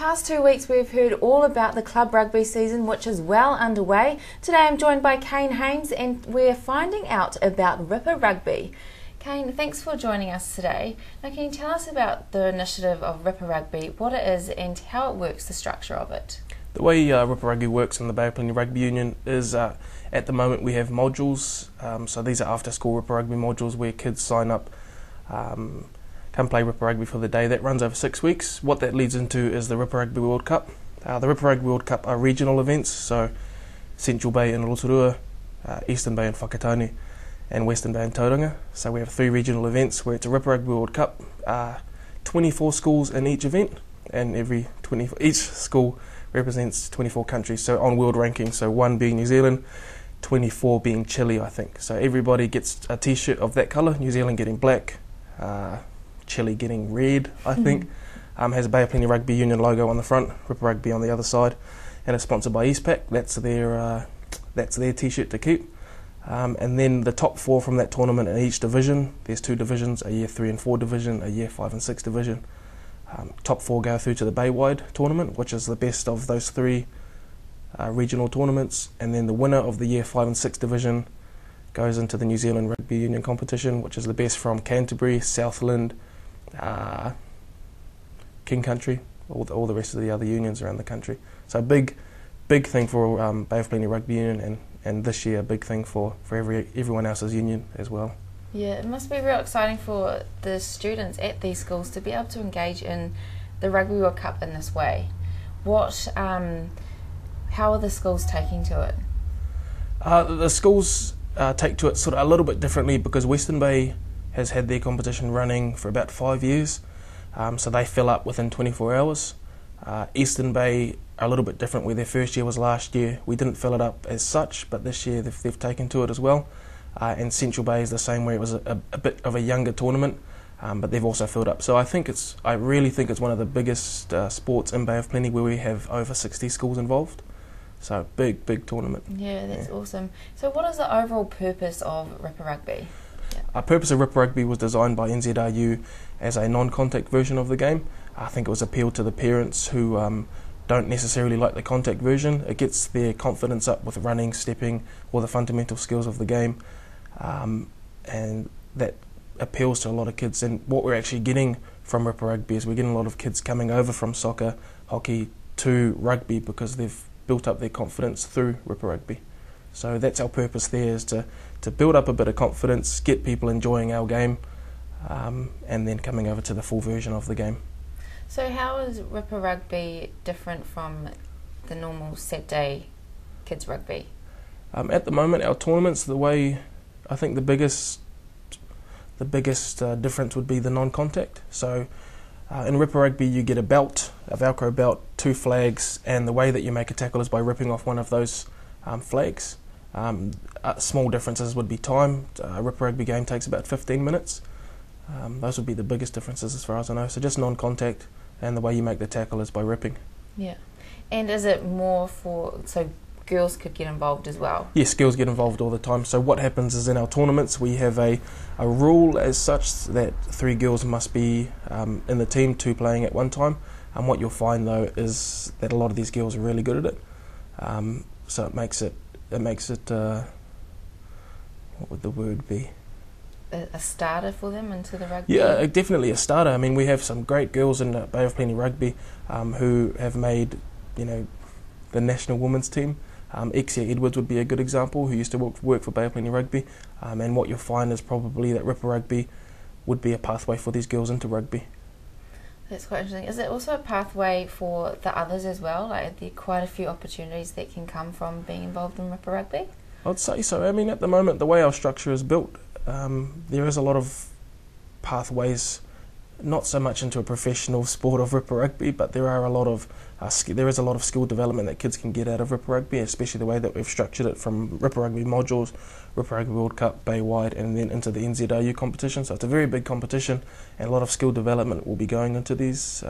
past 2 weeks we've heard all about the club rugby season, which is well underway. Today I'm joined by Kane and we're finding out about Rippa Rugby. Kane, thanks for joining us today. Now, can you tell us about the initiative of Rippa Rugby, what it is and how it works, the structure of it? The way Rippa Rugby works in the Bay of Plenty Rugby Union is at the moment we have modules, so these are after school Rippa Rugby modules where kids sign up, come play Rippa Rugby for the day. That runs over 6 weeks. What that leads into is the Rippa Rugby World Cup. The Rippa Rugby World Cup are regional events, so Central Bay and Rotorua, Eastern Bay and Whakatane, and Western Bay and Tauranga. So we have 3 regional events where it's a Rippa Rugby World Cup, 24 schools in each event, and each school represents 24 countries, so on world ranking, so 1 being New Zealand, 24 being Chile, I think. So everybody gets a t-shirt of that colour, New Zealand getting black, Chile getting red, I think. Has a Bay of Plenty Rugby Union logo on the front, Rippa Rugby on the other side, and it's sponsored by Eastpac. That's their t-shirt to keep. And then the top 4 from that tournament in each division, there's 2 divisions, a Year 3 and 4 division, a Year 5 and 6 division. Top 4 go through to the Bay-wide tournament, which is the best of those 3 regional tournaments, and then the winner of the Year 5 and 6 division goes into the New Zealand Rugby Union competition, which is the best from Canterbury, Southland, King Country, all the rest of the other unions around the country. So a big thing for Bay of Plenty Rugby Union, and this year a big thing for everyone else's union as well. Yeah, it must be real exciting for the students at these schools to be able to engage in the Rugby World Cup in this way. How are the schools taking to it? The schools take to it sort of a little bit differently because Western Bay has had their competition running for about 5 years, so they fill up within 24 hours. Eastern Bay are a little bit different, where their first year was last year. We didn't fill it up as such, but this year they've taken to it as well. And Central Bay is the same, where it was a bit of a younger tournament, but they've also filled up. So I really think it's one of the biggest sports in Bay of Plenty, where we have over 60 schools involved. So big tournament. Yeah, that's awesome. So what is the overall purpose of Rippa Rugby? Our purpose of Rippa Rugby was designed by NZRU as a non-contact version of the game. I think it was appealed to the parents who don't necessarily like the contact version. It gets their confidence up with running, stepping, all the fundamental skills of the game, and that appeals to a lot of kids. And what we're actually getting from Rippa Rugby is we're getting a lot of kids coming over from soccer, hockey to rugby because they've built up their confidence through Rippa Rugby. So that's our purpose there, is to build up a bit of confidence, get people enjoying our game, and then coming over to the full version of the game. So how is Rippa Rugby different from the normal set day kids rugby? At the moment, our tournaments, the way I think the biggest difference would be the non-contact. So in Rippa Rugby you get a belt, a Velcro belt, 2 flags, and the way that you make a tackle is by ripping off one of those flags. Small differences would be time. A Rippa Rugby game takes about 15 minutes. Those would be the biggest differences as far as I know. So just non-contact, and the way you make the tackle is by ripping. Yeah. And is it more so girls could get involved as well? Yes, girls get involved all the time. So what happens is in our tournaments we have a rule as such that 3 girls must be in the team, 2 playing at one time. And what you'll find though is that a lot of these girls are really good at it. So it makes it what would the word be? A starter for them into the rugby? Yeah, definitely a starter. I mean, we have some great girls in Bay of Plenty Rugby who have made, the national women's team. Exia Edwards would be a good example, who used to work for Bay of Plenty Rugby. And what you'll find is probably that Rippa Rugby would be a pathway for these girls into rugby. That's quite interesting. Is it also a pathway for the others as well? Like, are there quite a few opportunities that can come from being involved in Rippa Rugby? I'd say so. I mean, at the moment, the way our structure is built, there is a lot of pathways, not so much into a professional sport of Rippa Rugby, but there is a lot of skill development that kids can get out of Rippa Rugby, especially the way that we've structured it from Rippa Rugby modules, Rippa Rugby World Cup, Bay-wide, and then into the NZRU competition. So it's a very big competition, and a lot of skill development will be going into these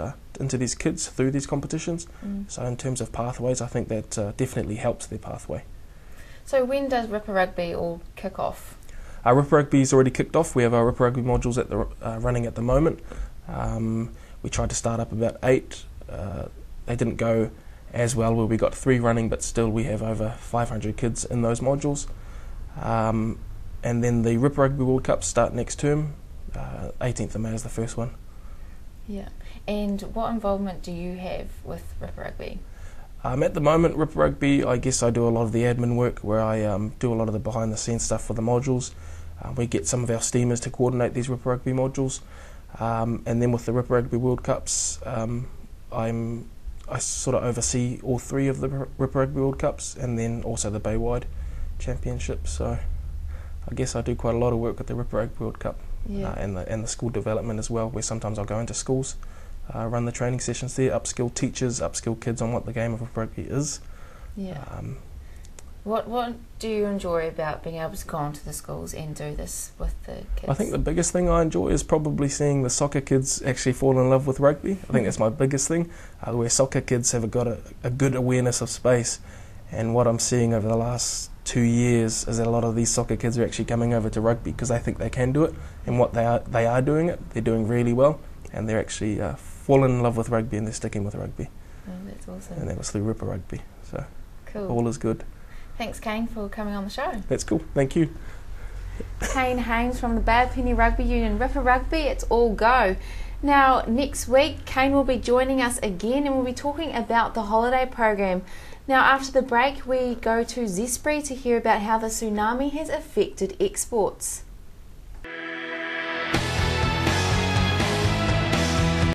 kids through these competitions. So in terms of pathways, I think that definitely helps their pathway. So when does Rippa Rugby all kick off? Rippa Rugby's already kicked off. We have our Rippa Rugby modules running at the moment. We tried to start up about 8 they didn't go as well, where we got 3 running, but still we have over 500 kids in those modules. And then the Rippa Rugby World Cups start next term. 18th of May is the first one. Yeah. And what involvement do you have with Rippa Rugby? At the moment, Rippa Rugby, I guess I do a lot of the admin work, where I do a lot of the behind-the-scenes stuff for the modules. We get some of our steamers to coordinate these Rippa Rugby modules. And then with the Rippa Rugby World Cups, I sort of oversee all 3 of the Rippa Rugby World Cups, and then also the Baywide Championship. So I guess I do quite a lot of work with the Rippa Rugby World Cup. Yeah. And the school development as well, where sometimes I'll go into schools, run the training sessions there, upskill teachers, upskill kids on what the game of Rippa Rugby is. Yeah. What do you enjoy about being able to go onto the schools and do this with the kids? I think the biggest thing I enjoy is probably seeing the soccer kids actually fall in love with rugby. I think that's my biggest thing, where soccer kids have got a good awareness of space. And what I'm seeing over the last 2 years is that a lot of these soccer kids are actually coming over to rugby because they think they can do it, and what they are doing it, they're doing really well, and they're actually falling in love with rugby, and they're sticking with rugby. Oh, that's awesome. And that was through Rippa Rugby, so cool. All is good. Thanks, Kane, for coming on the show. That's cool, thank you. Kane Haynes from the Bad Penny Rugby Union. Rippa Rugby, it's all go. Now, next week, Kane will be joining us again, and we'll be talking about the holiday program. Now, after the break, we go to Zespri to hear about how the tsunami has affected exports.